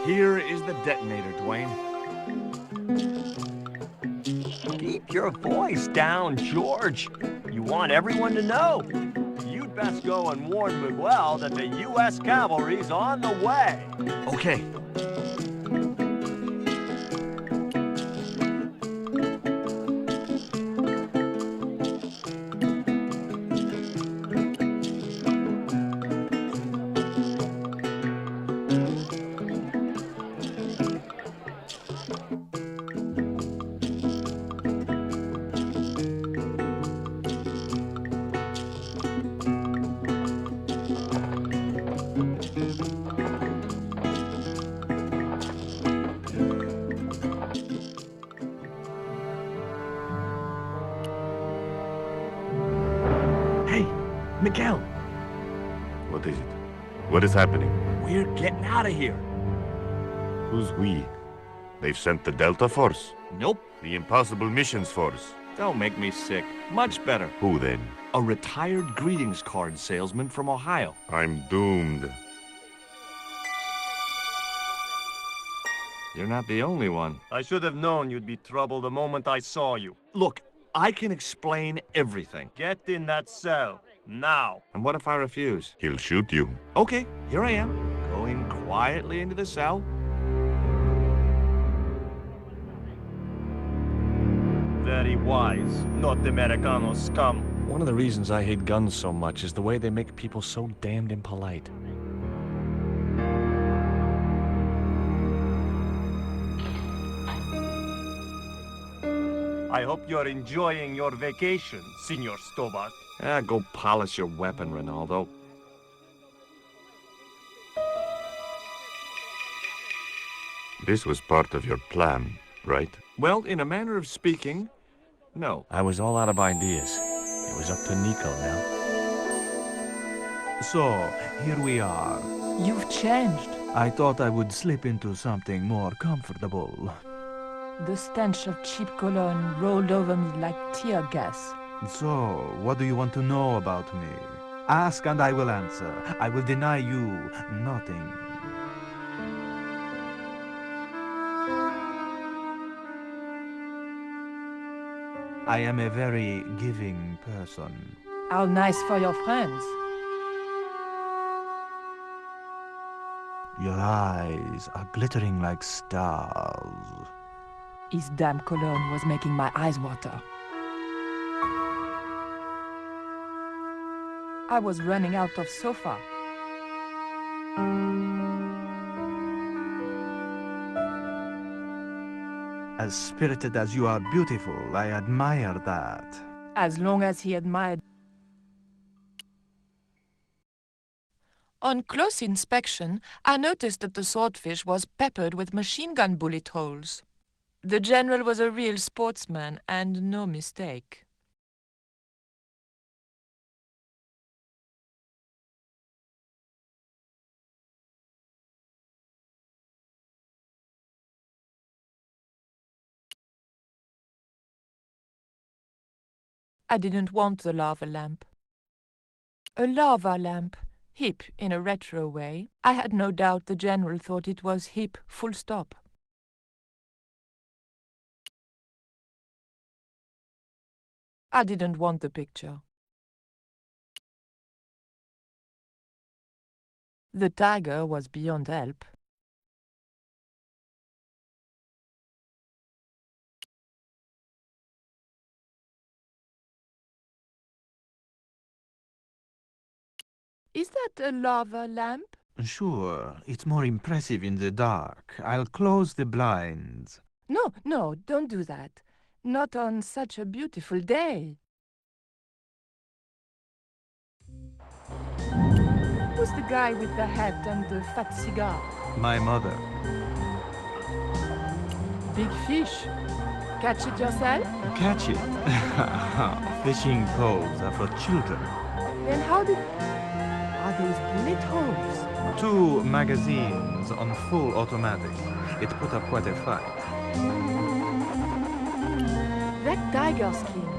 Here is the detonator, Dwayne. Keep your voice down, George. You want everyone to know. You'd best go and warn Miguel that the U.S. cavalry's on the way. Okay. Miguel, What is it? What is happening? we're getting out of here. Who's we? They've sent the Delta Force? Nope. The Impossible Missions Force? Don't make me sick. Much better. Who then? A retired greetings card salesman from Ohio. I'm doomed. You're not the only one. I should have known you'd be trouble the moment I saw you. Look, I can explain everything. Get in that cell, now. And what if I refuse? He'll shoot you. Okay, here I am, going quietly into the cell. Very wise, not Americano scum. One of the reasons I hate guns so much is the way they make people so damned impolite. I hope you're enjoying your vacation, Senor Stobbart. Go polish your weapon, Ronaldo. This was part of your plan, right? Well, in a manner of speaking, no. I was all out of ideas. It was up to Nico now. So, here we are. You've changed. I thought I would slip into something more comfortable. The stench of cheap cologne rolled over me like tear gas. So, what do you want to know about me? Ask and I will answer. I will deny you nothing. I am a very giving person. How nice for your friends. Your eyes are glittering like stars. His damn cologne was making my eyes water. I was running out of sofa. As spirited as you are beautiful, I admire that. As long as he admired. On close inspection, I noticed that the swordfish was peppered with machine gun bullet holes. The general was a real sportsman, and no mistake. I didn't want the lava lamp. A lava lamp, hip in a retro way. I had no doubt the general thought it was hip, full stop. I didn't want the picture. The tiger was beyond help. Is that a lava lamp? Sure, it's more impressive in the dark. I'll close the blinds. No, don't do that. Not on such a beautiful day. Who's the guy with the hat and the fat cigar? My mother. Big fish. Catch it yourself? Catch it. Fishing poles are for children. Then how did... Are those bullet holes? 2 magazines on full automatic. It put up quite a fight. That tiger skin.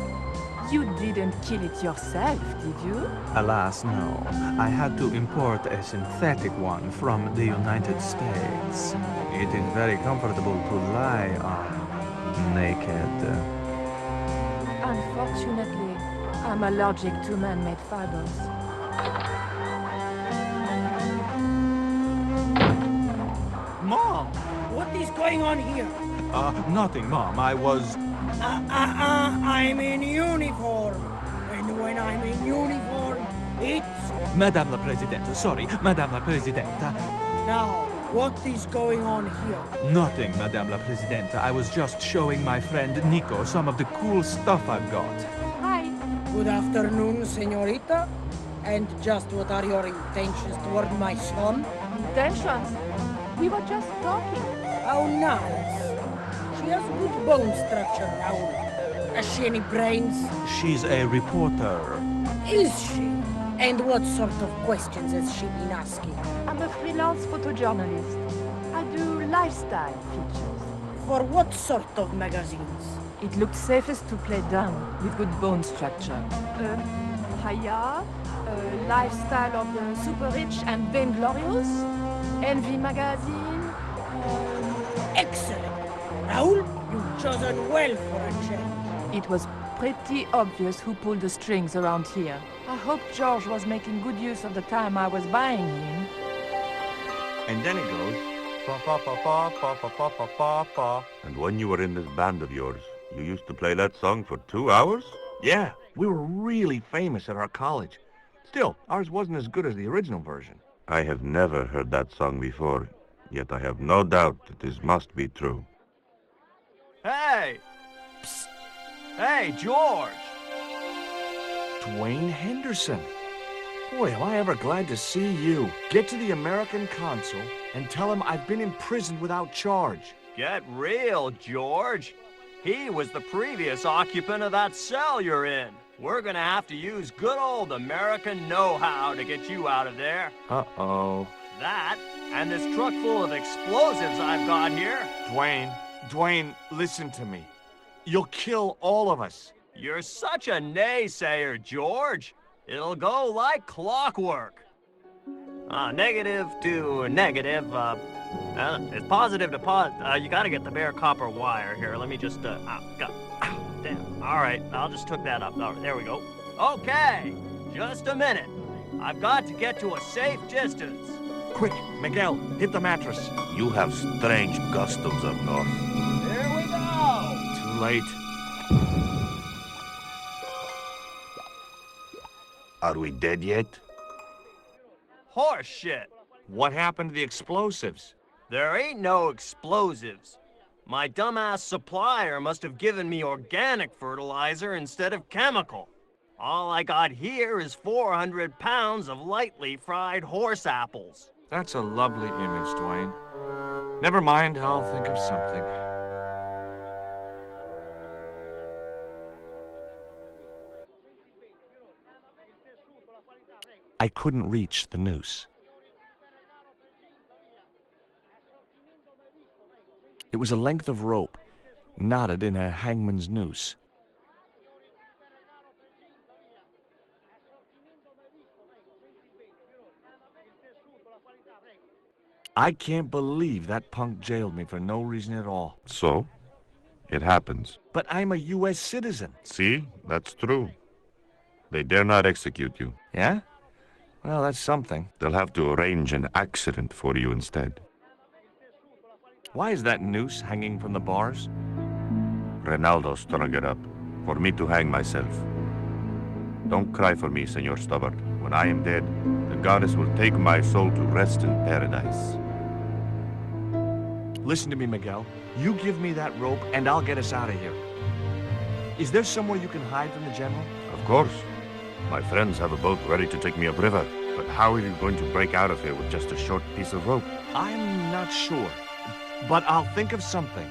You didn't kill it yourself, did you? Alas, no. I had to import a synthetic one from the United States. It is very comfortable to lie on, naked. Unfortunately, I'm allergic to man-made fibers. Mom, what is going on here? Nothing, Mom. I was... I'm in uniform. And when I'm in uniform, it's... Madame la Presidente, sorry, Madame la Presidente. Now, what is going on here? Nothing, Madame la Presidente. I was just showing my friend Nico some of the cool stuff I've got. Hi. Good afternoon, señorita. And just what are your intentions toward my son? Intentions? We were just talking. How nice. She has good bone structure, Raoul. Has she any brains? She's a reporter. Is she? And what sort of questions has she been asking? I'm a freelance photojournalist. I do lifestyle features. For what sort of magazines? It looked safest to play dumb with good bone structure. Haya, lifestyle of the super rich and vainglorious, Envy magazine. Excellent. Raoul, you've chosen well for a change. It was pretty obvious who pulled the strings around here. I hope George was making good use of the time I was buying him. And then it goes, pa pa pa pa pa pa pa pa pa pa. And when you were in this band of yours, you used to play that song for 2 hours? Yeah, we were really famous at our college. Still, ours wasn't as good as the original version. I have never heard that song before, yet I have no doubt that this must be true. Hey! Psst! Hey, George! Dwayne Henderson. Boy, am I ever glad to see you. Get to the American consul and tell him I've been imprisoned without charge. Get real, George. He was the previous occupant of that cell you're in. We're gonna have to use good old American know-how to get you out of there. Uh-oh. That, and this truck full of explosives I've got here. Dwayne, listen to me. You'll kill all of us. You're such a naysayer, George. It'll go like clockwork. Negative to negative, it's positive to you gotta get the bare copper wire here. Let me just, damn. All right, I'll just hook that up. There we go. Okay, just a minute. I've got to get to a safe distance. Quick, Miguel, hit the mattress. You have strange customs up north. Here we go. Too late. Are we dead yet? Horse shit. What happened to the explosives? There ain't no explosives. My dumbass supplier must have given me organic fertilizer instead of chemical. All I got here is 400 pounds of lightly fried horse apples. That's a lovely image, Dwayne. Never mind, I'll think of something. I couldn't reach the noose. It was a length of rope, knotted in a hangman's noose. I can't believe that punk jailed me for no reason at all. So, it happens. But I'm a U.S. citizen. See? That's true. They dare not execute you. Yeah? Well, that's something. They'll have to arrange an accident for you instead. Why is that noose hanging from the bars? Ronaldo strung it up for me to hang myself. Don't cry for me, Senor Stobbart. When I am dead, the goddess will take my soul to rest in paradise. Listen to me, Miguel. You give me that rope, and I'll get us out of here. Is there somewhere you can hide from the General? Of course. My friends have a boat ready to take me upriver. But how are you going to break out of here with just a short piece of rope? I'm not sure, but I'll think of something.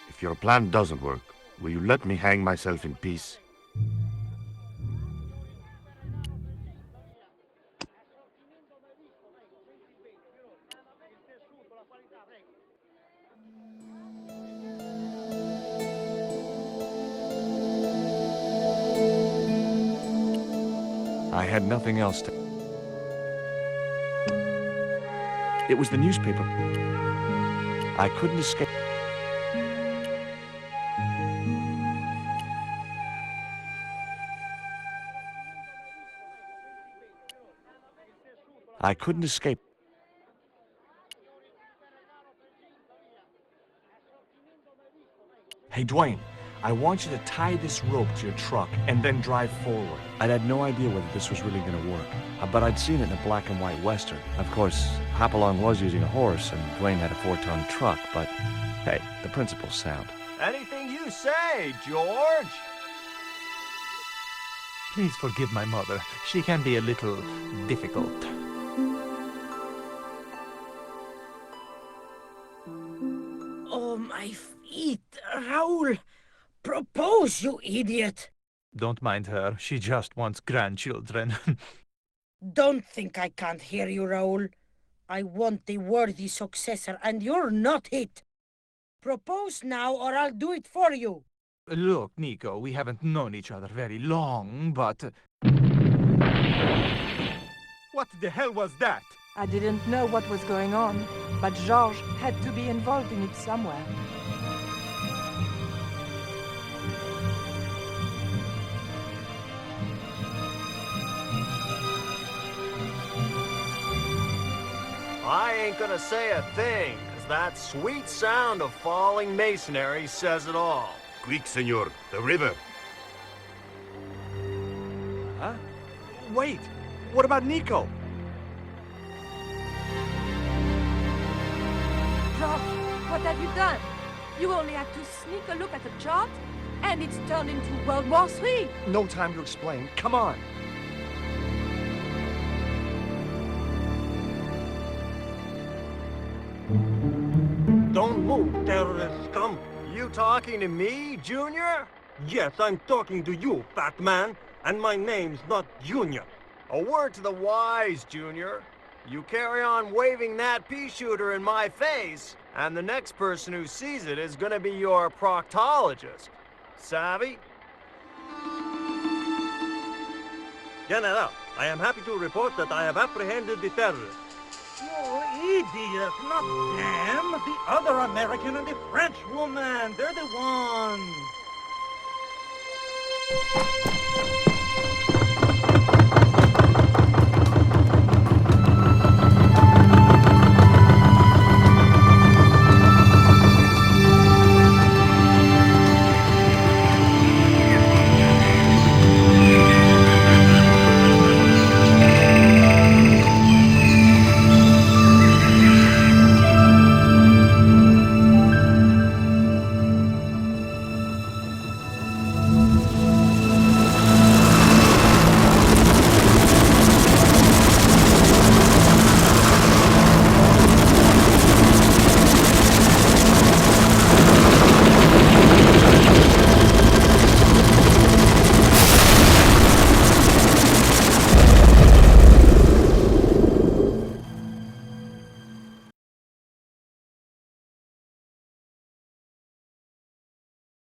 If your plan doesn't work, will you let me hang myself in peace? I had nothing else to... It was the newspaper. I couldn't escape. I couldn't escape. Hey, Dwayne, I want you to tie this rope to your truck and then drive forward. I'd had no idea whether this was really going to work, but I'd seen it in a black and white Western. Of course, Hopalong was using a horse and Dwayne had a 4-ton truck, but hey, the principle's sound. Anything you say, George. Please forgive my mother. She can be a little difficult. Oh, my feet, Raoul! Propose, you idiot! Don't mind her. She just wants grandchildren. Don't think I can't hear you, Raoul. I want the worthy successor, and you're not it. Propose now, or I'll do it for you. Look, Nico, we haven't known each other very long, but... What the hell was that? I didn't know what was going on, but George had to be involved in it somewhere. I ain't gonna say a thing, 'cause that sweet sound of falling masonry says it all. Quick, senor, the river. Huh? Wait, what about Nico? George, what have you done? You only had to sneak a look at the chart, and it's turned into World War III. No time to explain. Come on. Don't move, terrorist scum. You talking to me, Junior? Yes, I'm talking to you, fat man. And my name's not Junior. A word to the wise, Junior. You carry on waving that pea shooter in my face, and the next person who sees it is gonna be your proctologist. Savvy? General, I am happy to report that I have apprehended the terrorists. You idiot, not them. The other American and the French woman. They're the ones.